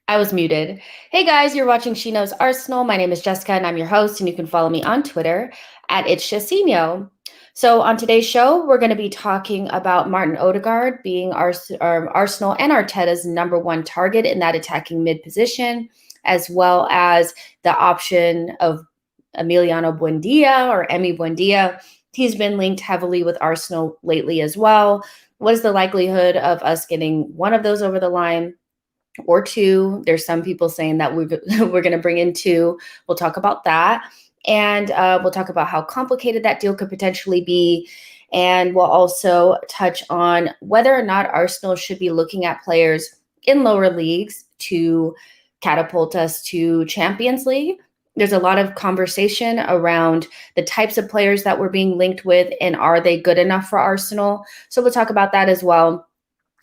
I was muted. Hey guys, you're watching She Knows Arsenal. My name is Jessica and I'm your host, and you can follow me on Twitter at @it'sJessino. So on today's show, we're going to be talking about Martin Odegaard being Arsenal and Arteta's number one target in that attacking mid position, as well as the option of Emiliano Buendia or Emi Buendia. He's been linked heavily with Arsenal lately as well. What is the likelihood of us getting one of those over the line? Or two? There's some people saying that we're going to bring in two. We'll talk about that. And we'll talk about how complicated that deal could potentially be. And we'll also touch on whether or not Arsenal should be looking at players in lower leagues to catapult us to Champions League. There's a lot of conversation around the types of players that we're being linked with, and are they good enough for Arsenal? So we'll talk about that as well.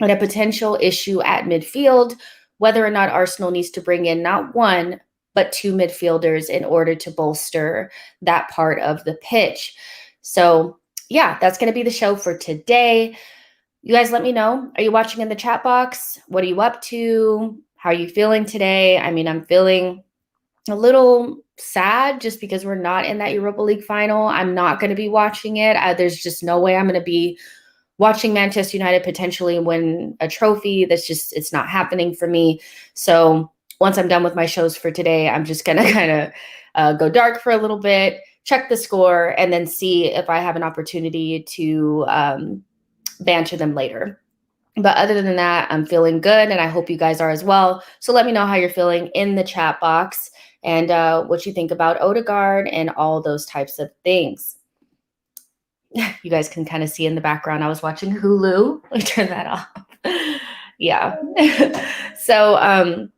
And a potential issue at midfield, whether or not Arsenal needs to bring in not one, but two midfielders in order to bolster that part of the pitch. So yeah, that's going to be the show for today. You guys let me know. Are you watching in the chat box? What are you up to? How are you feeling today? I mean, I'm feeling a little sad just because we're not in that Europa League final. I'm not going to be watching it. There's just no way I'm going to be watching Manchester United potentially win a trophy. It's not happening for me. So once I'm done with my shows for today, I'm just going to kind of go dark for a little bit, check the score, and then see if I have an opportunity to banter them later. But other than that, I'm feeling good, and I hope you guys are as well. So let me know how you're feeling in the chat box and what you think about Odegaard and all those types of things. You guys can kind of see in the background, I was watching Hulu. Let me turn that off. Yeah. So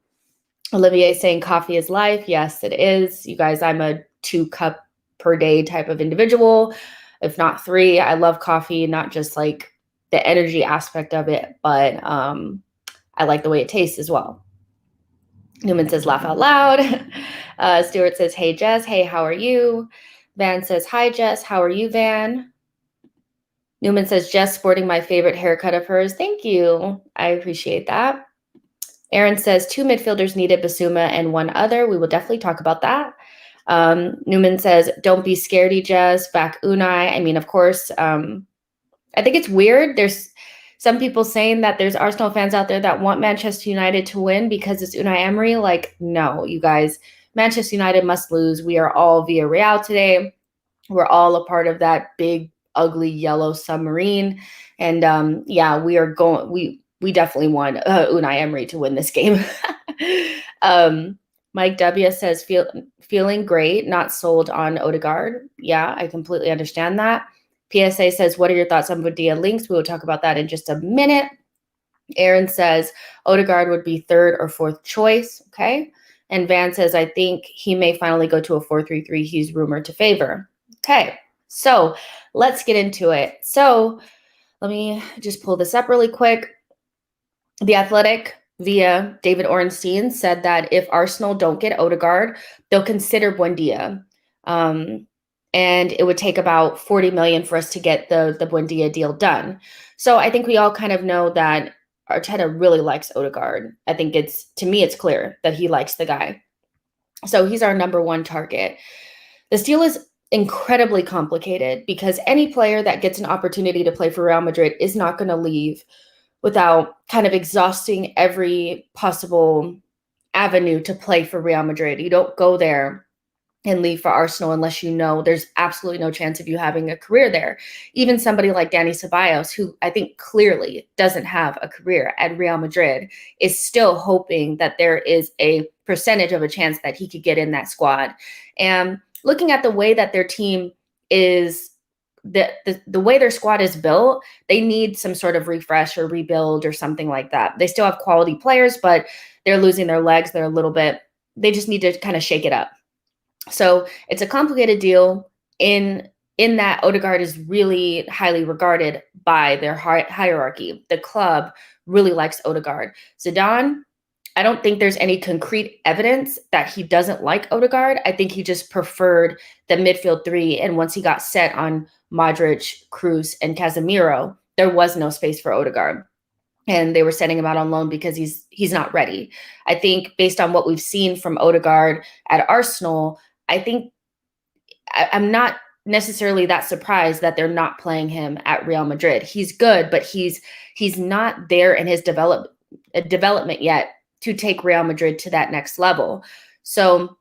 Olivier saying coffee is life. Yes, it is. You guys, I'm a 2-cup per day type of individual, if not 3. I love coffee, not just like the energy aspect of it, but I like the way it tastes as well. Newman says laugh out loud. Stuart says, hey, Jess. Hey, how are you? Van says, hi, Jess. How are you, Van? Newman says, Jess sporting my favorite haircut of hers. Thank you. I appreciate that. Aaron says, 2 midfielders needed, Basuma and 1 other. We will definitely talk about that. Newman says, don't be scaredy, Jess. Back Unai. I mean, of course, I think it's weird. There's some people saying that there's Arsenal fans out there that want Manchester United to win because it's Unai Emery. Like, no, you guys, Manchester United must lose. We are all Villarreal today. We're all a part of that big, ugly yellow submarine. And yeah, we definitely want Unai Emery to win this game. Mike W says, feeling great, not sold on Odegaard. Yeah, I completely understand that. PSA says, what are your thoughts on Buendia links? We will talk about that in just a minute. Aaron says, Odegaard would be 3rd or 4th choice. Okay. And Van says, I think he may finally go to a 4-3-3 he's rumored to favor. Okay. So let's get into it. So let me just pull this up really quick. The Athletic, via David Ornstein, said that if Arsenal don't get Odegaard, they'll consider Buendia. And it would take about 40 million for us to get the Buendia deal done. So I think we all kind of know that Arteta really likes Odegaard. I think to me, it's clear that he likes the guy. So he's our number one target. This deal is incredibly complicated because any player that gets an opportunity to play for Real Madrid is not going to leave without kind of exhausting every possible avenue to play for Real Madrid. You don't go there and leave for Arsenal unless you know there's absolutely no chance of you having a career there. Even somebody like Dani Ceballos, who I think clearly doesn't have a career at Real Madrid, is still hoping that there is a percentage of a chance that he could get in that squad. And looking at the way that their team is, the way their squad is built, they need some sort of refresh or rebuild or something like that. They still have quality players, but they're losing their legs. They're a little bit, they just need to kind of shake it up. So it's a complicated deal in that Odegaard is really highly regarded by their hierarchy. The club really likes Odegaard. Zidane I don't think there's any concrete evidence that he doesn't like Odegaard. I think he just preferred the midfield three. And once he got set on Modric, Kroos, and Casemiro, there was no space for Odegaard. And they were sending him out on loan because he's not ready. I think based on what we've seen from Odegaard at Arsenal, I think I'm not necessarily that surprised that they're not playing him at Real Madrid. He's good, but he's not there in his development yet to take Real Madrid to that next level. So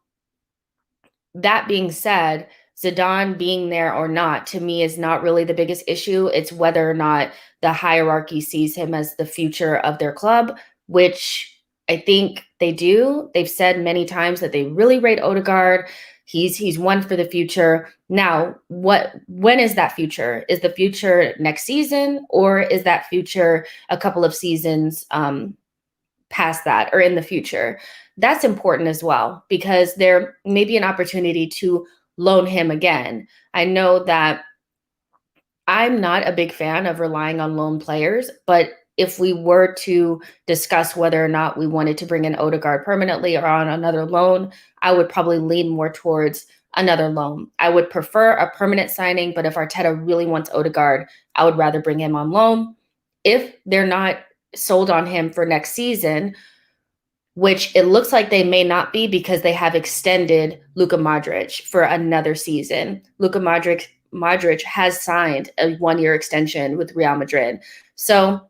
that being said, Zidane being there or not, to me, is not really the biggest issue. It's whether or not the hierarchy sees him as the future of their club, which I think they do. They've said many times that they really rate Odegaard. He's one for the future. Now, when is that future? Is the future next season, or is that future a couple of seasons past that or in the future? That's important as well, because there may be an opportunity to loan him again. I know that I'm not a big fan of relying on loan players, but if we were to discuss whether or not we wanted to bring in Odegaard permanently or on another loan, I would probably lean more towards another loan. I would prefer a permanent signing, but if Arteta really wants Odegaard, I would rather bring him on loan. If they're not sold on him for next season, which it looks like they may not be because they have extended Luka Modric for another season. Luka Modric has signed a 1-year extension with Real Madrid. So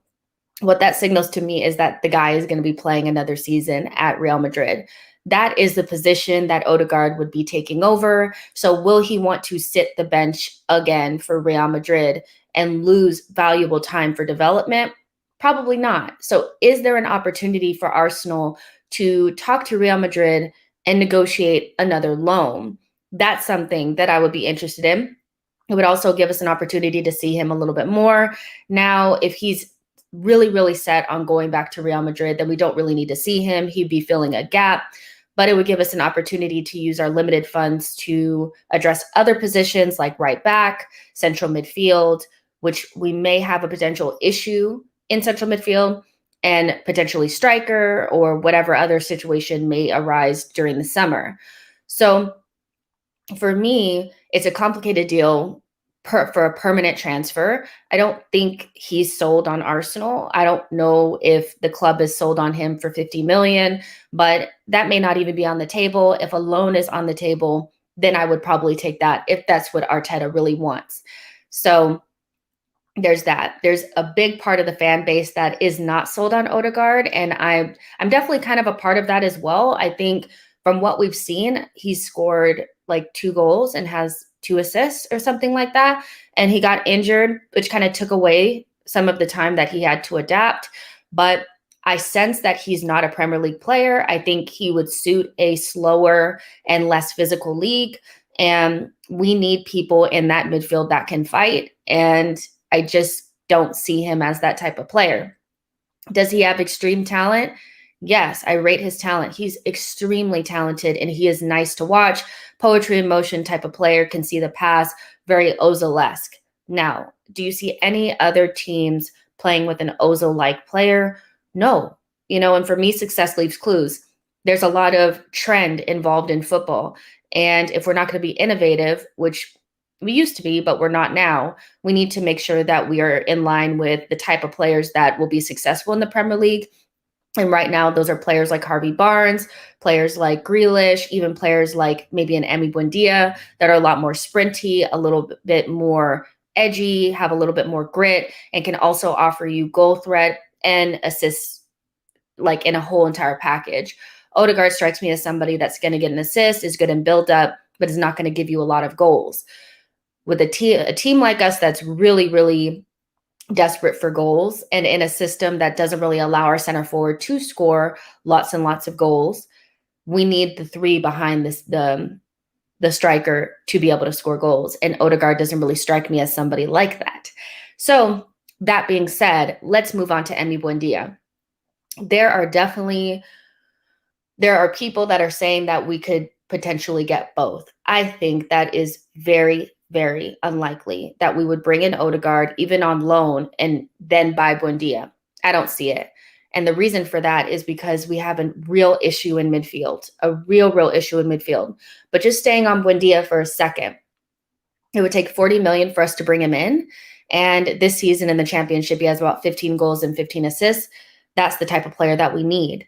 what that signals to me is that the guy is going to be playing another season at Real Madrid. That is the position that Odegaard would be taking over. So will he want to sit the bench again for Real Madrid and lose valuable time for development? Probably not. So is there an opportunity for Arsenal to talk to Real Madrid and negotiate another loan? That's something that I would be interested in. It would also give us an opportunity to see him a little bit more. Now, if he's really, really set on going back to Real Madrid, then we don't really need to see him. He'd be filling a gap, but it would give us an opportunity to use our limited funds to address other positions like right back, central midfield, which we may have a potential issue in central midfield, and potentially striker or whatever other situation may arise during the summer. So for me, it's a complicated deal for a permanent transfer. I don't think he's sold on Arsenal. I don't know if the club is sold on him for 50 million, but that may not even be on the table. If a loan is on the table, then I would probably take that if that's what Arteta really wants. So there's that. There's a big part of the fan base that is not sold on Odegaard, and I'm definitely kind of a part of that as well. I think from what we've seen, he's scored like 2 goals and has 2 assists or something like that. And he got injured, which kind of took away some of the time that he had to adapt. But I sense that he's not a Premier League player. I think he would suit a slower and less physical league. And we need people in that midfield that can fight. And I just don't see him as that type of player. Does he have extreme talent? Yes, I rate his talent. He's extremely talented and he is nice to watch. Poetry in motion type of player, can see the pass, very Ozil-esque. Now, do you see any other teams playing with an Ozil-like player? No. And for me, success leaves clues. There's a lot of trend involved in football. And if we're not going to be innovative, which we used to be, but we're not now, we need to make sure that we are in line with the type of players that will be successful in the Premier League. And right now, those are players like Harvey Barnes, players like Grealish, even players like maybe an Buendia that are a lot more sprinty, a little bit more edgy, have a little bit more grit, and can also offer you goal threat and assists like in a whole entire package. Odegaard strikes me as somebody that's going to get an assist, is good in build-up, but is not going to give you a lot of goals. With a team like us that's really, really desperate for goals and in a system that doesn't really allow our center forward to score lots and lots of goals, we need the 3 behind the striker to be able to score goals. And Odegaard doesn't really strike me as somebody like that. So that being said, let's move on to Buendia. There are people that are saying that we could potentially get both. I think that is very, very unlikely that we would bring in Odegaard even on loan and then buy Buendia. I don't see it. And the reason for that is because we have a real issue in midfield, a real issue in midfield. But just staying on Buendia for a second, it would take 40 million for us to bring him in. And this season in the championship, he has about 15 goals and 15 assists. That's the type of player that we need.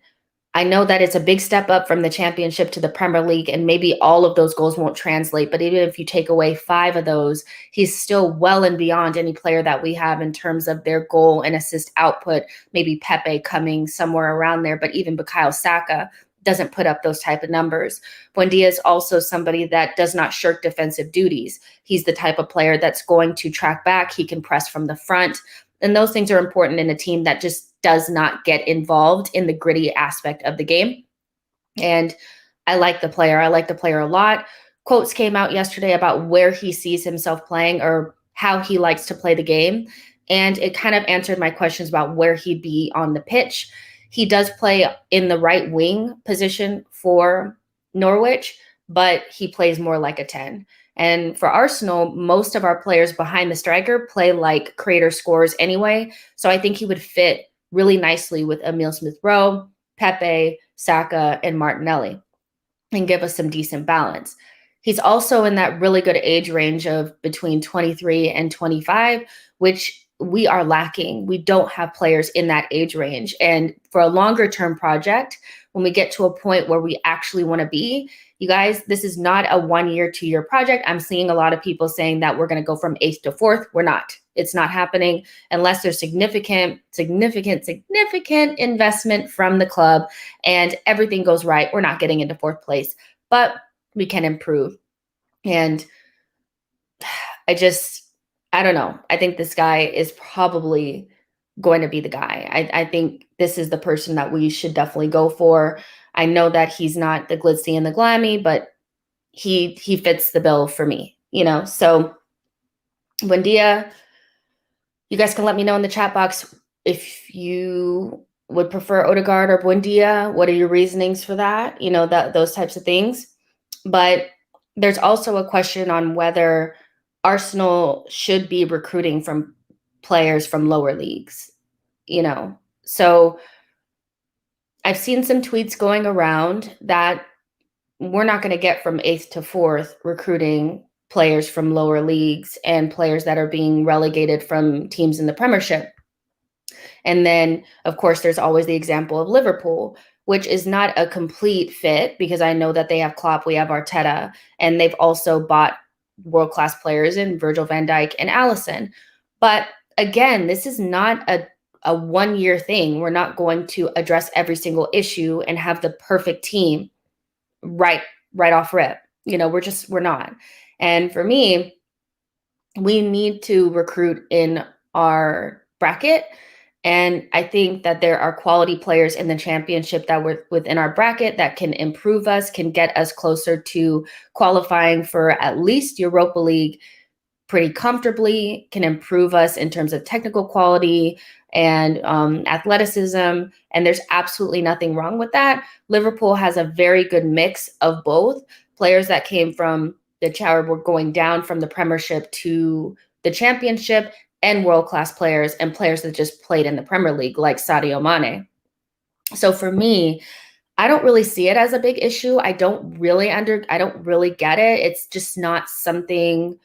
I know that it's a big step up from the championship to the Premier League, and maybe all of those goals won't translate. But even if you take away 5 of those, he's still well and beyond any player that we have in terms of their goal and assist output. Maybe Pepe coming somewhere around there, but even Bukayo Saka doesn't put up those type of numbers. Buendia is also somebody that does not shirk defensive duties. He's the type of player that's going to track back. He can press from the front. And those things are important in a team that just does not get involved in the gritty aspect of the game. And I like the player. I like the player a lot. Quotes came out yesterday about where he sees himself playing or how he likes to play the game. And it kind of answered my questions about where he'd be on the pitch. He does play in the right wing position for Norwich, but he plays more like a 10. And for Arsenal, most of our players behind the striker play like creator scorers anyway. So I think he would fit really nicely with Emile Smith-Rowe, Pepe, Saka, and Martinelli and give us some decent balance. He's also in that really good age range of between 23 and 25, which we are lacking. We don't have players in that age range. And for a longer term project, when we get to a point where we actually want to be, you guys, this is not a 1 year, 2 year project. I'm seeing a lot of people saying that we're going to go from 8th to 4th. We're not. It's not happening unless there's significant investment from the club and everything goes right. We're not getting into 4th place, but we can improve. And I don't know. I think this guy is probably going to be the guy. I think this is the person that we should definitely go for. I know that he's not the glitzy and the glammy, but he fits the bill for me, So Buendia, you guys can let me know in the chat box if you would prefer Odegaard or Buendia. What are your reasonings for that? Those types of things. But there's also a question on whether Arsenal should be recruiting from players from lower leagues, So I've seen some tweets going around that we're not going to get from 8th to 4th recruiting players from lower leagues and players that are being relegated from teams in the Premiership. And then, of course, there's always the example of Liverpool, which is not a complete fit because I know that they have Klopp, we have Arteta, and they've also bought world-class players in Virgil van Dijk and Alisson. But again, this is not a 1 year thing. We're not going to address every single issue and have the perfect team right off rip. We're not. And for me, we need to recruit in our bracket. And I think that there are quality players in the championship that were within our bracket that can improve us, can get us closer to qualifying for at least Europa League pretty comfortably, can improve us in terms of technical quality and athleticism. And there's absolutely nothing wrong with that. Liverpool has a very good mix of both players that came from the Tower were going down from the Premiership to the Championship, and world-class players and players that just played in the Premier League like Sadio Mane. So for me, I don't really see it as a big issue. I don't really get it. It's just not something.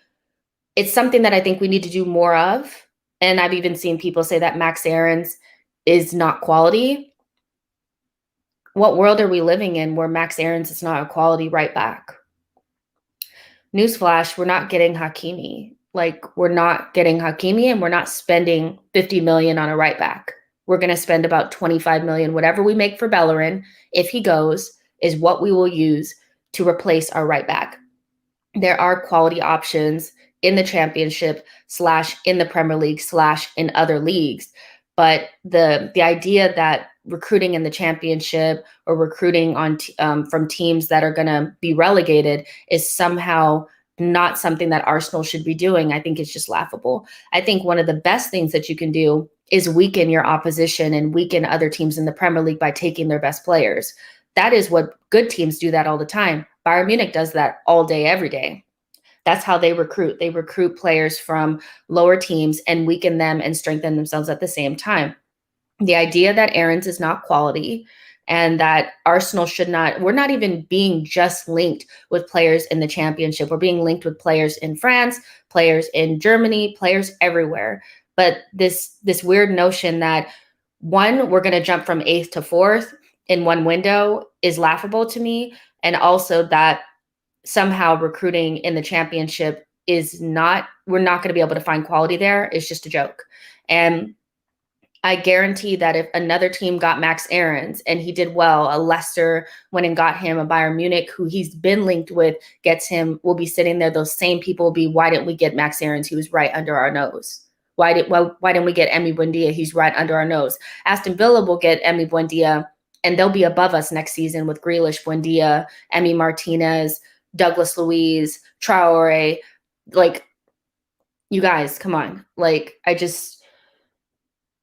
It's something that I think we need to do more of. And I've even seen people say that Max Aarons is not quality. What world are we living in where Max Aarons is not a quality right back? Newsflash, we're not getting Hakimi. We're not getting Hakimi, and we're not spending 50 million on a right back. We're going to spend about 25 million, whatever we make for Bellerin, if he goes, is what we will use to replace our right back. There are quality options in the Championship / in the Premier League / in other leagues. But the idea that recruiting in the Championship or recruiting from teams that are going to be relegated is somehow not something that Arsenal should be doing, I think it's just laughable. I think one of the best things that you can do is weaken your opposition and weaken other teams in the Premier League by taking their best players. That is what good teams do that all the time. Bayern Munich does that all day, every day. That's how they recruit. They recruit players from lower teams and weaken them and strengthen themselves at the same time. The idea that Aarons is not quality and that Arsenal should not, we're not even being just linked with players in the championship. We're being linked with players in France, players in Germany, players everywhere. But this weird notion that one, we're going to jump from 8th to 4th in one window is laughable to me. And also that somehow recruiting in the championship is not, we're not going to be able to find quality there. It's just a joke. And I guarantee that if another team got Max Aarons and he did well, a Leicester went and got him, a Bayern Munich who he's been linked with gets him, we'll be sitting there. Those same people will be, why didn't we get Max Aarons? He was right under our nose. Why didn't we get Emi Buendia? He's right under our nose. Aston Villa will get Emi Buendia and they'll be above us next season with Grealish, Buendia, Emi Martinez, Douglas Luiz, Traore. Like, you guys, come on. Like,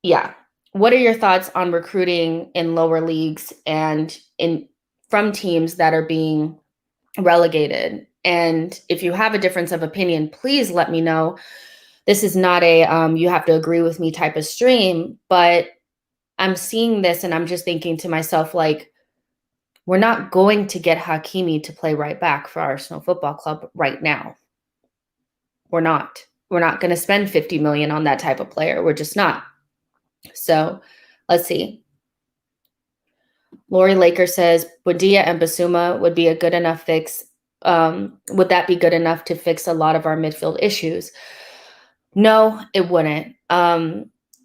yeah. What are your thoughts on recruiting in lower leagues and from teams that are being relegated? And if you have a difference of opinion, please let me know. This is not a you have to agree with me type of stream, but I'm seeing this and I'm just thinking to myself, like, we're not going to get Hakimi to play right back for Arsenal Football Club right now. We're not. We're not going to spend 50 million on that type of player. We're just not. So let's see. Lori Laker says, Buendia and Basuma would be a good enough fix. Would that be good enough to fix a lot of our midfield issues? No, it wouldn't.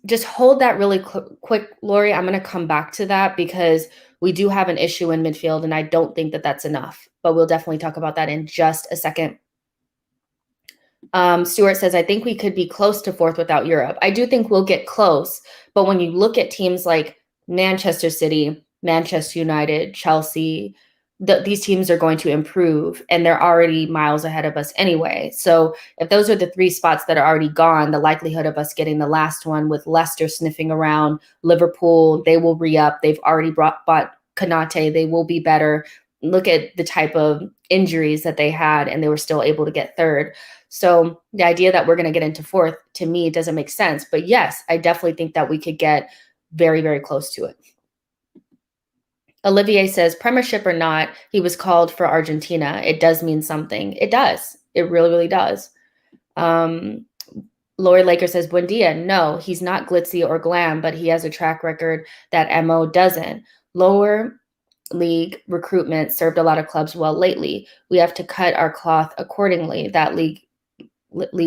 Just hold that really quick, Lori. I'm going to come back to that because we do have an issue in midfield, and I don't think that that's enough. But we'll definitely talk about that in just a second. Stuart says, I think we could be close to 4th without Europe. I do think we'll get close. But when you look at teams like Manchester City, Manchester United, Chelsea, these teams are going to improve and they're already miles ahead of us anyway. So if those are the 3 spots that are already gone, the likelihood of us getting the last one with Leicester sniffing around, Liverpool, they will re-up. They've already bought Konate. They will be better. Look at the type of injuries that they had and they were still able to get 3rd. So the idea that we're going to get into 4th, to me, doesn't make sense. But yes, I definitely think that we could get very, very close to it. Olivier says, Premiership or not, he was called for Argentina. It does mean something. It does. It really, really does. Lori Laker says, Buendia, no, he's not glitzy or glam, but he has a track record that MO doesn't. Lower league recruitment served a lot of clubs well lately. We have to cut our cloth accordingly. That league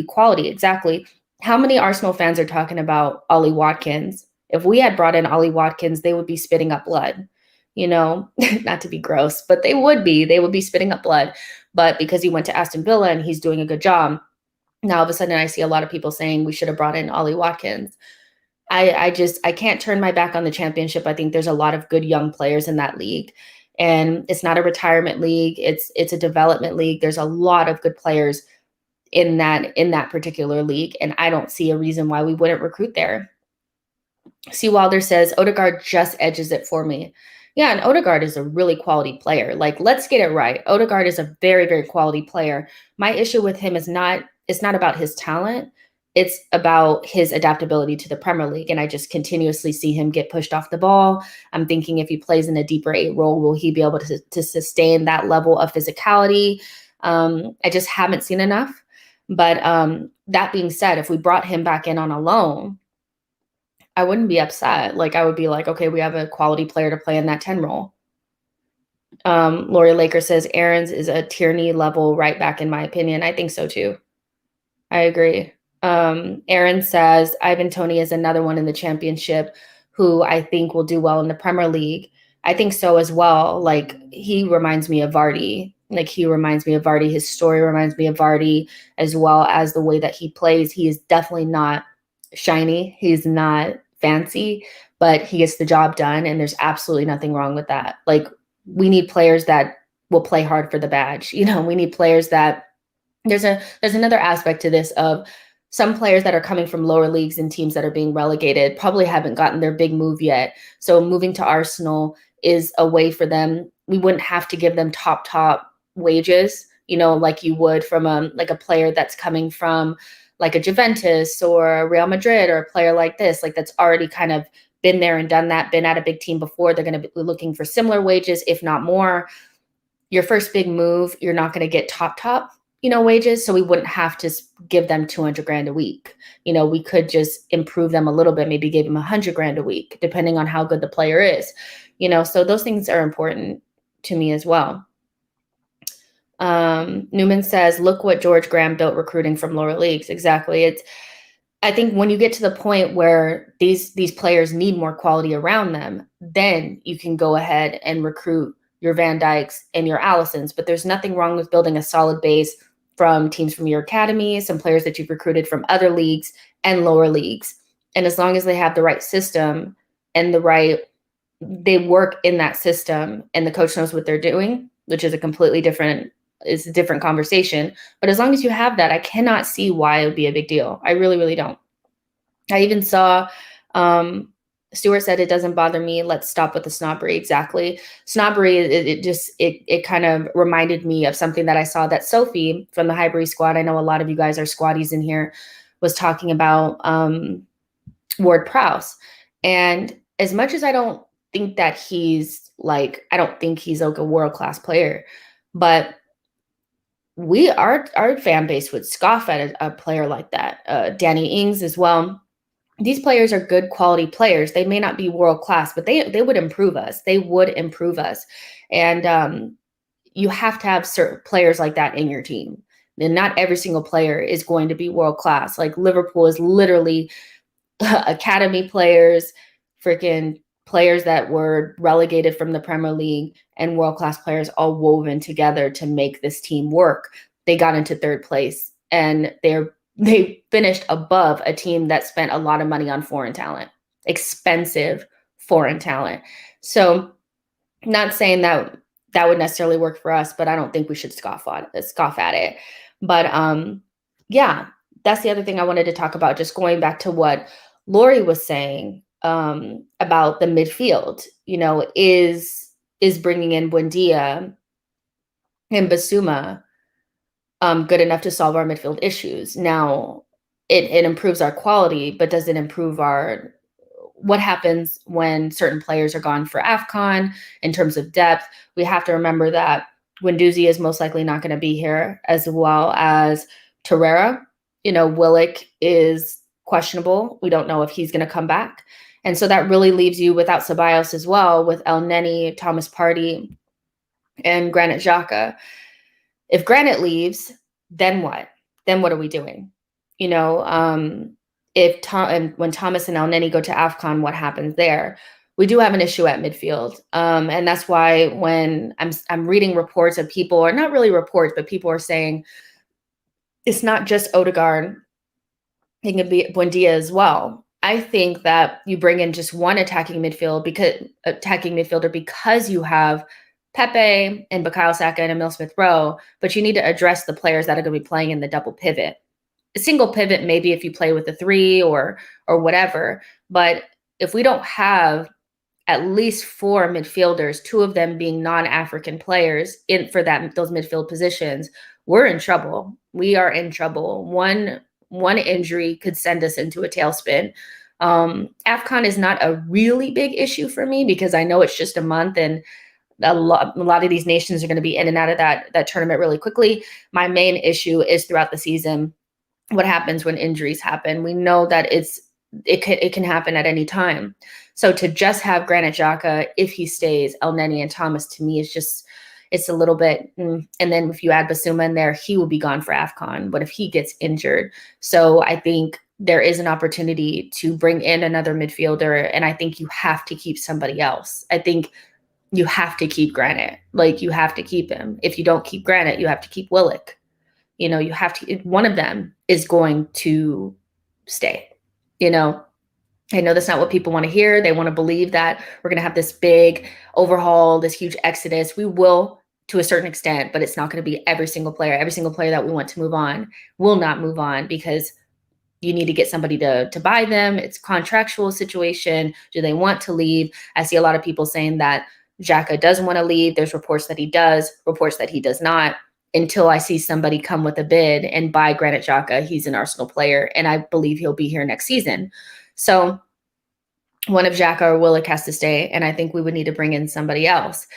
quality, exactly. How many Arsenal fans are talking about Ollie Watkins? If we had brought in Ollie Watkins, they would be spitting up blood. You know, not to be gross, but they would be spitting up blood. But because he went to Aston Villa and he's doing a good job, now all of a sudden I see a lot of people saying we should have brought in Ollie Watkins. I can't turn my back on the championship. I think there's a lot of good young players in that league. And it's not a retirement league. It's a development league. There's a lot of good players in that particular league. And I don't see a reason why we wouldn't recruit there. C. Wilder says, Odegaard just edges it for me. Yeah, and Odegaard is a really quality player. Like, let's get it right. Odegaard is a very, very quality player. My issue with him is not about his talent. It's about his adaptability to the Premier League. And I just continuously see him get pushed off the ball. I'm thinking if he plays in a deeper 8 role, will he be able to sustain that level of physicality? I just haven't seen enough. But that being said, if we brought him back in on a loan, I wouldn't be upset. Like, I would be like, okay, we have a quality player to play in that 10 role. Lori Laker says, Aarons is a Tierney level right back, in my opinion. I think so too. I agree. Aaron says, Ivan Toney is another one in the championship who I think will do well in the Premier League. I think so as well. Like, he reminds me of Vardy. His story reminds me of Vardy, as well as the way that he plays. He is definitely not shiny. He's not fancy, but he gets the job done. And there's absolutely nothing wrong with that. Like, we need players that will play hard for the badge. You know, we need players that there's another aspect to this of some players that are coming from lower leagues and teams that are being relegated probably haven't gotten their big move yet. So moving to Arsenal is a way for them. We wouldn't have to give them top wages, you know, like you would from like a player that's coming from like a Juventus or Real Madrid, or a player like this, like that's already kind of been there and done that, been at a big team before. They're going to be looking for similar wages, if not more. Your first big move, you're not going to get top, wages. So we wouldn't have to give them 200 grand a week. We could just improve them a little bit, maybe give them 100 grand a week, depending on how good the player is. So those things are important to me as well. Newman says, look what George Graham built recruiting from lower leagues. Exactly. I think when you get to the point where these players need more quality around them, then you can go ahead and recruit your Van Dijks and your Allisons. But there's nothing wrong with building a solid base from teams from your academy, some players that you've recruited from other leagues and lower leagues. And as long as they have the right system and they work in that system and the coach knows what they're doing, which is a different conversation. But as long as you have that, I cannot see why it would be a big deal. I really, really don't. I even saw Stuart said, it doesn't bother me. Let's stop with the snobbery. Exactly. Snobbery, it kind of reminded me of something that I saw that Sophie from the Highbury squad, I know a lot of you guys are squaddies in here, was talking about Ward Prowse. And as much as I don't think that I don't think he's like a world-class player, but our fan base would scoff at a player like that. Danny Ings as well. These players are good quality players. They may not be world class, but they would improve us. They would improve us. And you have to have certain players like that in your team. And not every single player is going to be world class. Like Liverpool is literally academy players, freaking players that were relegated from the Premier League, and world-class players all woven together to make this team work. They got into third place, and they finished above a team that spent a lot of money on foreign talent, expensive foreign talent. So not saying that would necessarily work for us, but I don't think we should scoff at it. But yeah, that's the other thing I wanted to talk about, just going back to what Lori was saying about the midfield, is bringing in Buendia and Basuma good enough to solve our midfield issues. Now, it improves our quality, but does it improve what happens when certain players are gone for AFCON in terms of depth? We have to remember that Guendouzi is most likely not going to be here, as well as Torreira. Willock is questionable. We don't know if he's going to come back. And so that really leaves you without Ceballos as well, with El Neni, Thomas Partey, and Granit Xhaka. If Granit leaves, then what? Then what are we doing? When Thomas and El Neni go to AFCON, what happens there? We do have an issue at midfield. And that's why when I'm reading reports of people, or not really reports, but people are saying it's not just Odegaard, it can be Buendia as well. I think that you bring in just one attacking midfielder because you have Pepe and Bukayo Saka and Emile Smith-Rowe, but you need to address the players that are going to be playing in the double pivot. A single pivot, maybe if you play with a 3 or whatever, but if we don't have at least 4 midfielders, 2 of them being non-African players for those midfield positions, we're in trouble. We are in trouble. One injury could send us into a tailspin. AFCON is not a really big issue for me because I know it's just a month, and a lot of these nations are going to be in and out of that tournament really quickly. My main issue is throughout the season, what happens when injuries happen. We know that it can happen at any time. So to just have Granit Xhaka, if he stays, El Neni and Thomas, to me is just, it's a little bit, and then if you add Basuma in there, he will be gone for AFCON. What if he gets injured? So I think there is an opportunity to bring in another midfielder, and I think you have to keep somebody else. I think you have to keep Granit. Like, you have to keep him. If you don't keep Granit, you have to keep Willock. You have to, one of them is going to stay. I know that's not what people want to hear. They want to believe that we're going to have this big overhaul, this huge exodus. We will, to a certain extent, but it's not going to be every single player. Every single player that we want to move on will not move on, because you need to get somebody to buy them. It's a contractual situation. Do they want to leave? I see a lot of people saying that Xhaka doesn't want to leave. There's reports that he does, reports that he does not. Until I see somebody come with a bid and buy Granit Xhaka, he's an Arsenal player, and I believe he'll be here next season. So one of Xhaka or Willock has to stay, and I think we would need to bring in somebody else.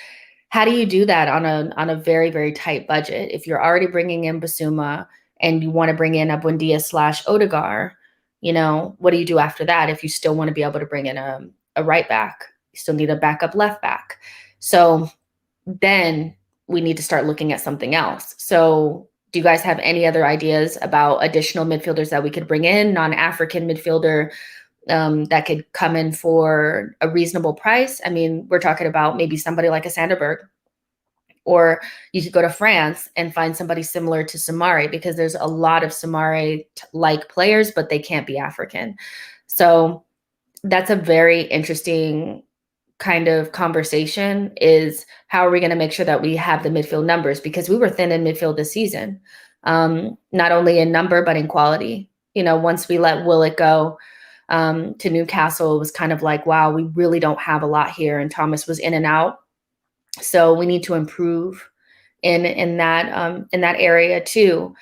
How do you do that on a very, very tight budget? If you're already bringing in Basuma and you want to bring in a Buendia / Odegaard, what do you do after that if you still want to be able to bring in a right back? You still need a backup left back. So then we need to start looking at something else. So do you guys have any other ideas about additional midfielders that we could bring in, non-African midfielder that could come in for a reasonable price? I mean, we're talking about maybe somebody like a Sanderberg, or you could go to France and find somebody similar to Samari, because there's a lot of Samari-like players, but they can't be African. So that's a very interesting kind of conversation, is how are we going to make sure that we have the midfield numbers? Because we were thin in midfield this season, not only in number, but in quality. Once we let Willock go to Newcastle, it was kind of like, wow, we really don't have a lot here. And Thomas was in and out. So we need to improve in that area too.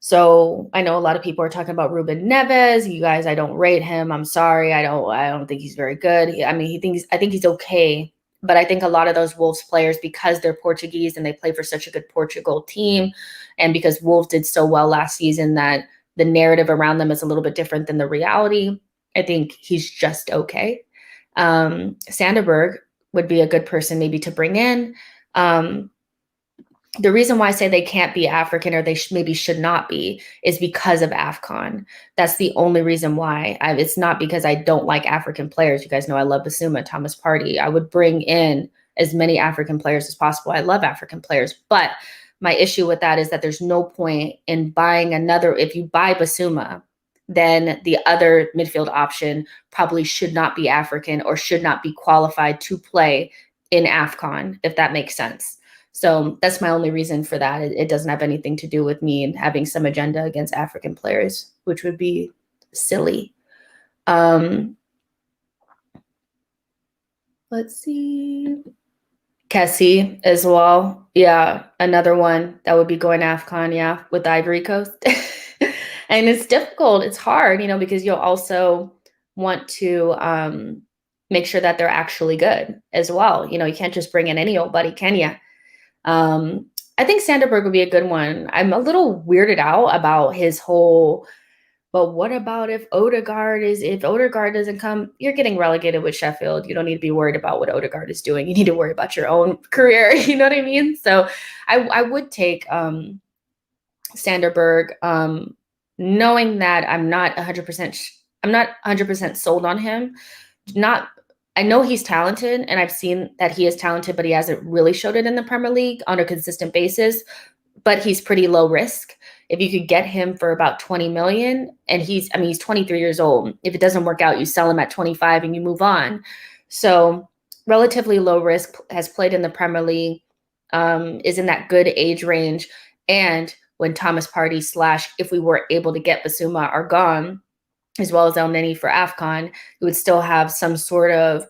So I know a lot of people are talking about Ruben Neves. You guys, I don't rate him. I'm sorry. I don't think he's very good. I mean, I think he's okay. But I think a lot of those Wolves players, because they're Portuguese and they play for such a good Portugal team, and because Wolves did so well last season, that the narrative around them is a little bit different than the reality. I think he's just okay. Sanderberg would be a good person maybe to bring in. The reason why I say they can't be African, or they maybe should not be, is because of AFCON. That's the only reason why. It's not because I don't like African players. You guys know I love Basuma, Thomas Partey. I would bring in as many African players as possible. I love African players. But my issue with that is that there's no point in buying another. If you buy Basuma, then the other midfield option probably should not be African, or should not be qualified to play in AFCON, if that makes sense. So that's my only reason for that. It doesn't have anything to do with me having some agenda against African players, which would be silly. Let's see. Kessie as well. Yeah, another one that would be going AFCON, yeah, with Ivory Coast. And it's difficult. It's hard, because you'll also want to make sure that they're actually good as well. You can't just bring in any old buddy, can you? I think Sanderberg would be a good one. I'm a little weirded out about his whole, but what about if Odegaard doesn't come, you're getting relegated with Sheffield. You don't need to be worried about what Odegaard is doing. You need to worry about your own career. You know what I mean? So I would take Sanderberg, knowing that I'm not 100% sold on him. I know he's talented, and I've seen that he is talented, but he hasn't really showed it in the Premier League on a consistent basis. But he's pretty low risk. If you could get him for about 20 million, and he's 23 years old. If it doesn't work out, you sell him at 25 and you move on. So relatively low risk, has played in the Premier League, is in that good age range. And when Thomas Partey / if we were able to get Basuma are gone, as well as El Neni for AFCON, you would still have some sort of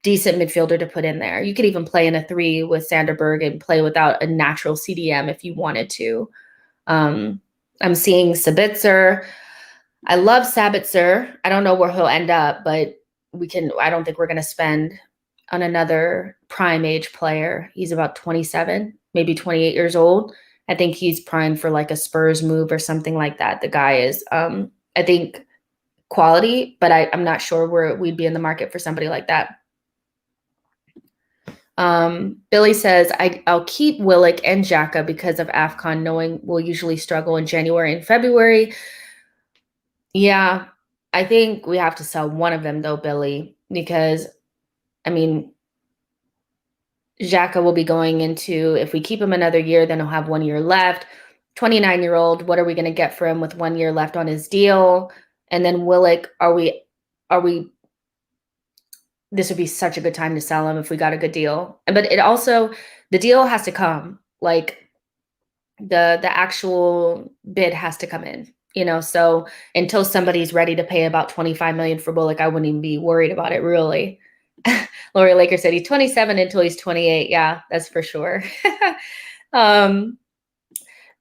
decent midfielder to put in there. You could even play in a 3 with Sanderberg and play without a natural CDM if you wanted to. I'm seeing Sabitzer. I love Sabitzer. I don't know where he'll end up, but I don't think we're going to spend on another prime age player. He's about 27, maybe 28 years old. I think he's primed for like a Spurs move or something like that. The guy is, I think, quality, but I'm not sure where we'd be in the market for somebody like that. Billy says, I'll keep Willock and Xhaka because of AFCON, knowing we'll usually struggle in January and February. Yeah, I think we have to sell one of them though, Billy, because Xhaka will be going into, if we keep him another year, then he'll have 1 year left. 29-year-old, what are we going to get for him with 1 year left on his deal? And then Willock, this would be such a good time to sell him if we got a good deal. But the deal has to come, like the actual bid has to come in, so until somebody's ready to pay about 25 million for Willock, I wouldn't even be worried about it, really. Laurie Laker said he's 27 until he's 28. Yeah, that's for sure.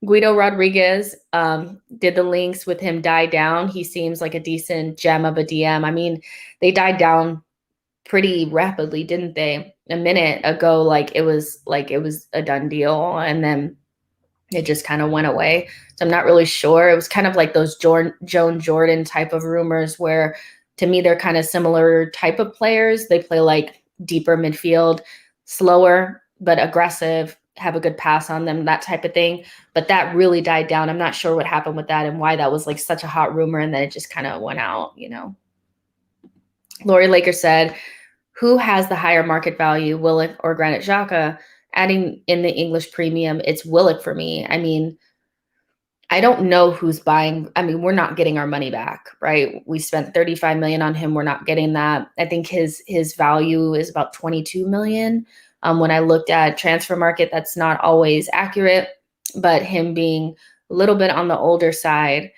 Guido Rodriguez did the links with him die down. He seems like a decent gem of a DM. I mean, they died down pretty rapidly, didn't they? A minute ago, like it was a done deal, and then it just kind of went away. So I'm not really sure. It was kind of like those Joan Jordan type of rumors where, to me, they're kind of similar type of players. They play like deeper midfield, slower but aggressive, have a good pass on them, that type of thing. But that really died down. I'm not sure what happened with that and why that was like such a hot rumor and then it just kind of went out, you know. Lori Laker said, who has the higher market value, Willock or Granit Xhaka? Adding in the English premium, it's Willock for me. I mean, I don't know who's buying. I mean, we're not getting our money back, right? We spent 35 million on him. We're not getting that. I think his value is about 22 million. When I looked at transfer market, that's not always accurate, but him being a little bit on the older side,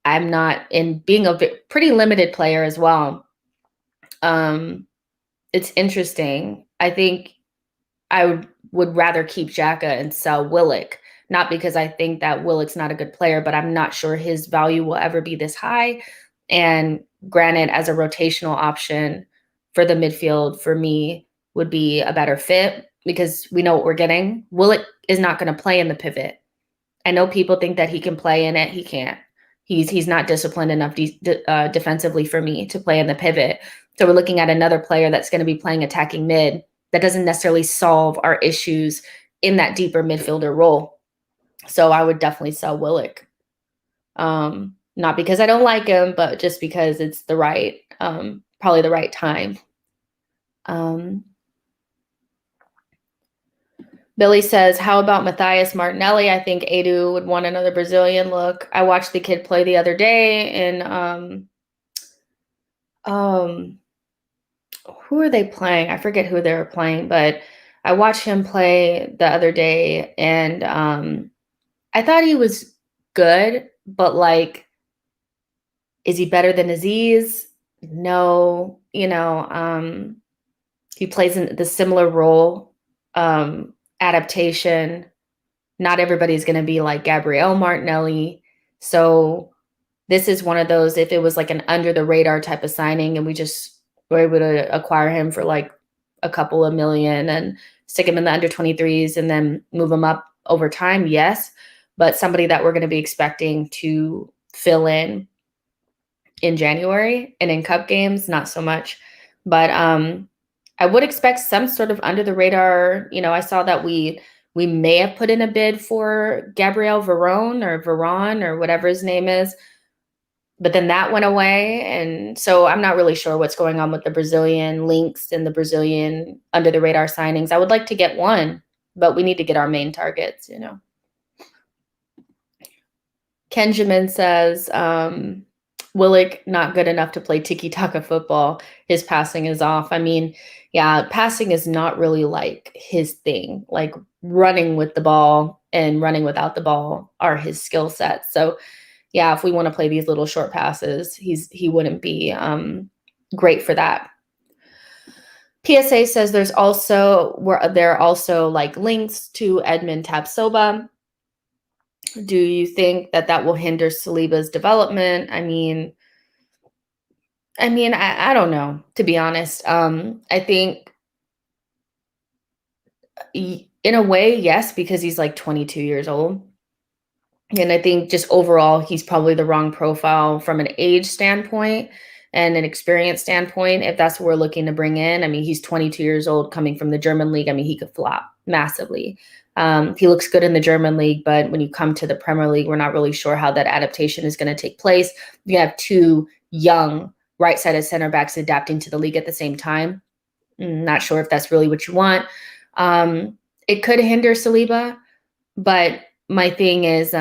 I'm not, in being a pretty limited player as well. It's interesting. I think I would rather keep Xhaka and sell Willock, not because I think that Willock's not a good player, but I'm not sure his value will ever be this high. And granted, as a rotational option for the midfield, for me, would be a better fit because we know what we're getting. Willock is not going to play in the pivot. I know people think that he can play in it. He can't. He's not disciplined enough defensively for me to play in the pivot. So we're looking at another player that's going to be playing attacking mid that doesn't necessarily solve our issues in that deeper midfielder role. So I would definitely sell Willock. Not because I don't like him, but just because it's the right, probably the right time. Billy says, how about Matthias Martinelli? I think Edu would want another Brazilian look. I watched the kid play the other day and who are they playing? I forget who they were playing, but I watched him play the other day and I thought he was good, but like, is he better than Aziz? No, you know, he plays in the similar role, adaptation. Not everybody's going to be like Gabriel Martinelli. So this is one of those, if it was like an under the radar type of signing and we just were able to acquire him for like a couple of million and stick him in the under 23s and then move him up over time, yes. But somebody that we're going to be expecting to fill in January and in cup games, not so much. But I would expect some sort of under the radar. You know, I saw that we may have put in a bid for Gabriel Veron or whatever his name is, but then that went away. And so I'm not really sure what's going on with the Brazilian links and the Brazilian under the radar signings. I would like to get one, but we need to get our main targets, you know. Kenjamin says, Willock not good enough to play tiki-taka football. His passing is off. I mean, yeah, passing is not really like his thing. Like running with the ball and running without the ball are his skill sets. So yeah, if we want to play these little short passes, he wouldn't be great for that. PSA says there are also like links to Edmund Tapsoba. Do you think that will hinder Saliba's development? I mean, I don't know, to be honest. I think in a way, yes, because he's like 22 years old. And I think just overall, he's probably the wrong profile from an age standpoint and an experience standpoint. If that's what we're looking to bring in, I mean, he's 22 years old coming from the German league. I mean, he could flop massively. He looks good in the German league, but when you come to the Premier League, we're not really sure how that adaptation is going to take place. You have two young right-sided center backs adapting to the league at the same time. Not sure if that's really what you want. It could hinder Saliba, but my thing is,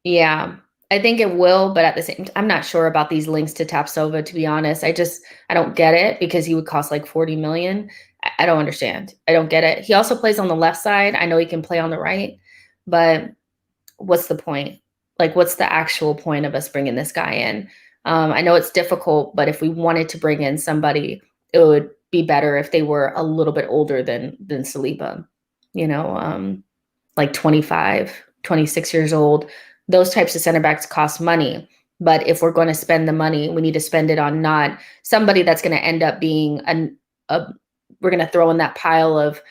yeah, I think it will, but at the same time, I'm not sure about these links to Tapsova, to be honest. I don't get it because he would cost like 40 million. I don't understand. I don't get it. He also plays on the left side. I know he can play on the right, but what's the point? Like, what's the actual point of us bringing this guy in? I know it's difficult, but if we wanted to bring in somebody, it would be better if they were a little bit older than Saliba, you know, like 25, 26 years old. Those types of center backs cost money. But if we're going to spend the money, we need to spend it on not somebody that's going to end up being we're going to throw in that pile of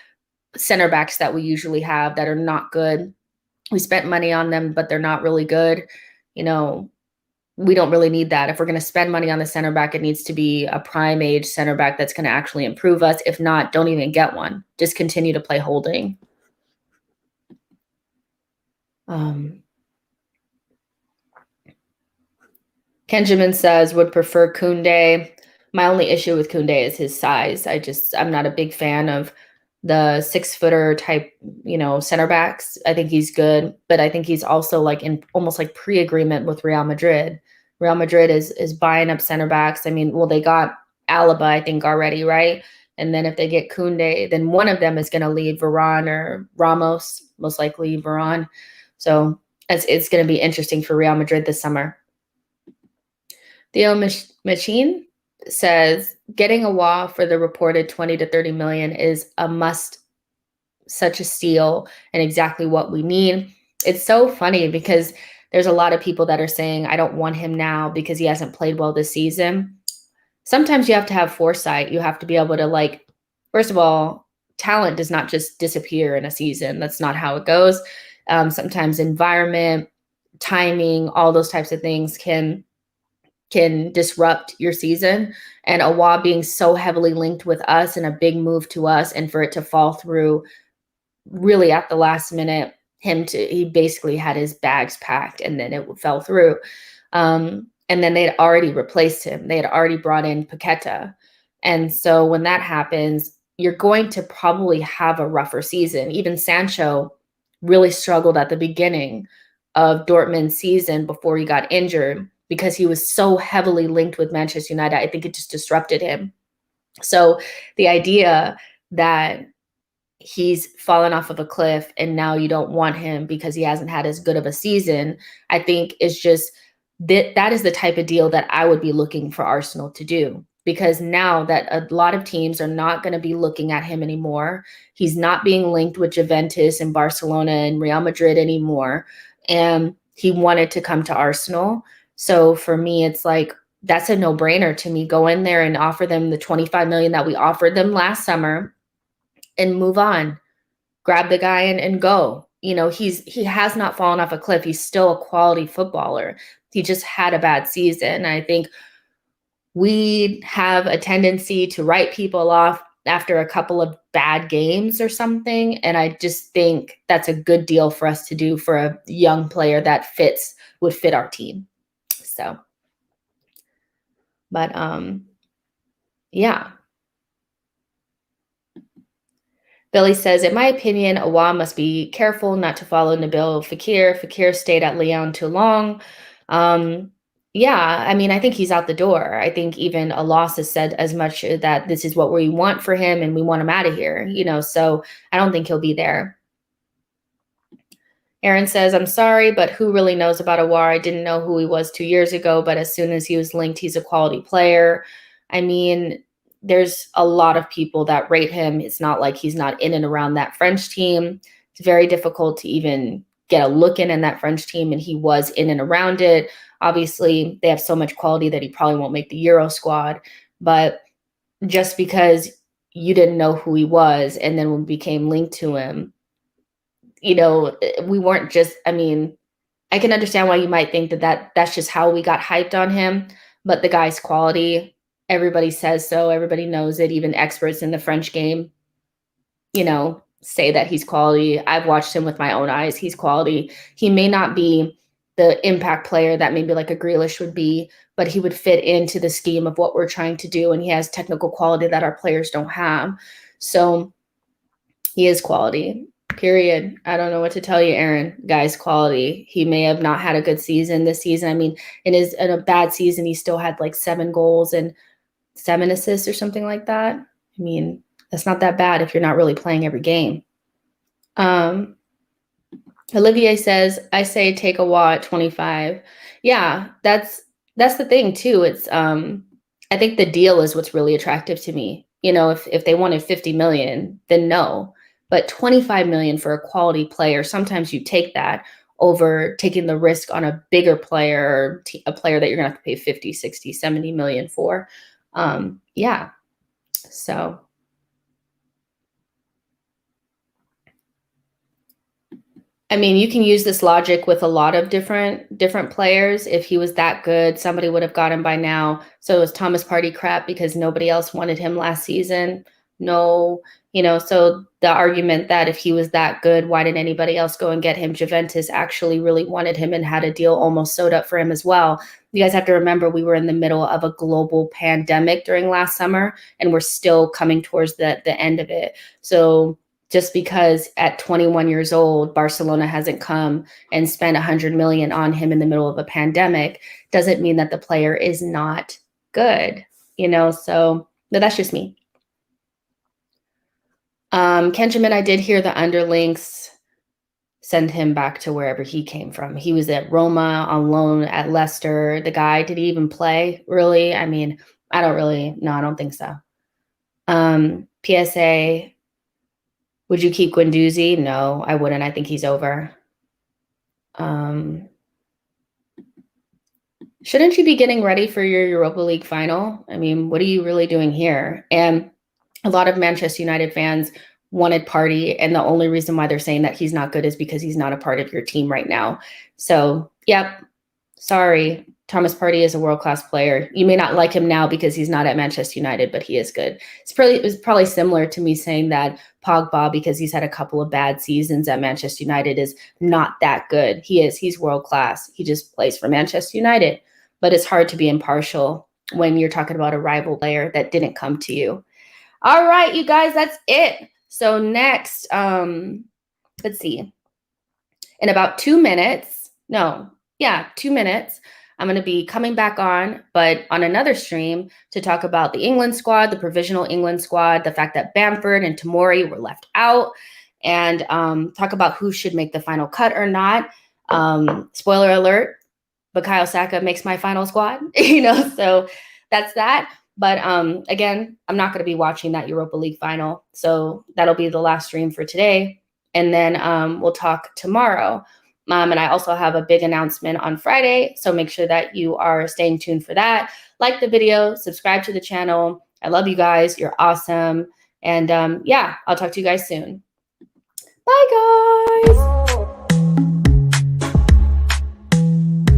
center backs that we usually have that are not good. We spent money on them, but they're not really good. You know, we don't really need that. If we're going to spend money on the center back, it needs to be a prime age center back that's going to actually improve us. If not, don't even get one. Just continue to play holding. Kenjamin says, would prefer Koundé. My only issue with Koundé is his size. I'm not a big fan of the 6-footer type, center backs. I think he's good, but I think he's also like in almost like pre-agreement with Real Madrid. Real Madrid is buying up center backs. I mean, well, they got Alaba, I think, already, right? And then if they get Koundé, then one of them is going to leave, Varane or Ramos, most likely Varane. So it's going to be interesting for Real Madrid this summer. Theo Machine says, getting Aouar for the reported 20 to 30 million is a must, such a steal, and exactly what we need. It's so funny because there's a lot of people that are saying, I don't want him now because he hasn't played well this season. Sometimes you have to have foresight. You have to be able to, first of all, talent does not just disappear in a season. That's not how it goes. Sometimes environment, timing, all those types of things can disrupt your season. And Aouar being so heavily linked with us and a big move to us, and for it to fall through really at the last minute, he basically had his bags packed and then it fell through. And then they had already replaced him. They had already brought in Paqueta. And so when that happens, you're going to probably have a rougher season. Even Sancho really struggled at the beginning of Dortmund's season before he got injured because he was so heavily linked with Manchester United. I think it just disrupted him. So the idea that he's fallen off of a cliff and now you don't want him because he hasn't had as good of a season, I think is just that is the type of deal that I would be looking for Arsenal to do, because now that a lot of teams are not going to be looking at him anymore. He's not being linked with Juventus and Barcelona and Real Madrid anymore. And he wanted to come to Arsenal. So for me, it's like, that's a no-brainer to me. Go in there and offer them the 25 million that we offered them last summer and move on. Grab the guy and go. He has not fallen off a cliff. He's still a quality footballer. He just had a bad season. I think we have a tendency to write people off after a couple of bad games or something. And I just think that's a good deal for us to do for a young player that would fit our team. So, but yeah. Billy says, in my opinion, Aouar must be careful not to follow Nabil Fekir. Fekir stayed at Lyon too long. Yeah, I mean, I think he's out the door. I think even a loss has said as much that this is what we want for him and we want him out of here, so I don't think he'll be there. Aaron says, I'm sorry, but who really knows about Aouar? I didn't know who he was 2 years ago, but as soon as he was linked, he's a quality player. I mean, there's a lot of people that rate him. It's not like he's not in and around that French team. It's very difficult to even get a look in that French team, and he was in and around it. Obviously, they have so much quality that he probably won't make the Euro squad. But just because you didn't know who he was and then we became linked to him, we weren't just, I mean, I can understand why you might think that's just how we got hyped on him. But the guy's quality, everybody says so. Everybody knows it. Even experts in the French game, say that he's quality. I've watched him with my own eyes. He's quality. He may not be the impact player that maybe like a Grealish would be, but he would fit into the scheme of what we're trying to do. And he has technical quality that our players don't have. So he is quality, period. I don't know what to tell you, Aaron. Guy's quality. He may have not had a good season this season. I mean, in a bad season, he still had like 7 goals and 7 assists or something like that. I mean, that's not that bad if you're not really playing every game. Olivier says, I say take Aouar at 25. Yeah, that's the thing too. It's I think the deal is what's really attractive to me. If they wanted 50 million, then no. But 25 million for a quality player, sometimes you take that over taking the risk on a bigger player, or a player that you're gonna have to pay 50, 60, 70 million for. Yeah, so. I mean, you can use this logic with a lot of different players. If he was that good, somebody would have got him by now. So it was Thomas Partey crap because nobody else wanted him last season. No, so the argument that if he was that good, why didn't anybody else go and get him? Juventus actually really wanted him and had a deal almost sewed up for him as well. You guys have to remember we were in the middle of a global pandemic during last summer, and we're still coming towards the end of it. So just because at 21 years old, Barcelona hasn't come and spent 100 million on him in the middle of a pandemic doesn't mean that the player is not good, so no, that's just me. Kenjamin, I did hear the underlinks send him back to wherever he came from. He was at Roma on loan at Leicester. The guy, did he even play? Really? I mean, I don't think so. PSA, would you keep Guendouzi? No, I wouldn't. I think he's over. Shouldn't you be getting ready for your Europa League final? I mean, what are you really doing here? And a lot of Manchester United fans wanted Partey, and the only reason why they're saying that he's not good is because he's not a part of your team right now. So, yep, sorry. Thomas Partey is a world-class player. You may not like him now because he's not at Manchester United, but he is good. It was probably similar to me saying that Pogba, because he's had a couple of bad seasons at Manchester United, is not that good. He's world-class. He just plays for Manchester United. But it's hard to be impartial when you're talking about a rival player that didn't come to you. All right, you guys, that's it. So next, let's see. In about 2 minutes, 2 minutes, I'm going to be coming back on, but on another stream to talk about the England squad, the provisional England squad, the fact that Bamford and Tomori were left out, and talk about who should make the final cut or not. Spoiler alert, Bukayo Saka makes my final squad, so that's that. But again, I'm not going to be watching that Europa League final. So that'll be the last stream for today. And then we'll talk tomorrow. And I also have a big announcement on Friday. So make sure that you are staying tuned for that. Like the video, subscribe to the channel. I love you guys. You're awesome. And yeah, I'll talk to you guys soon. Bye, guys.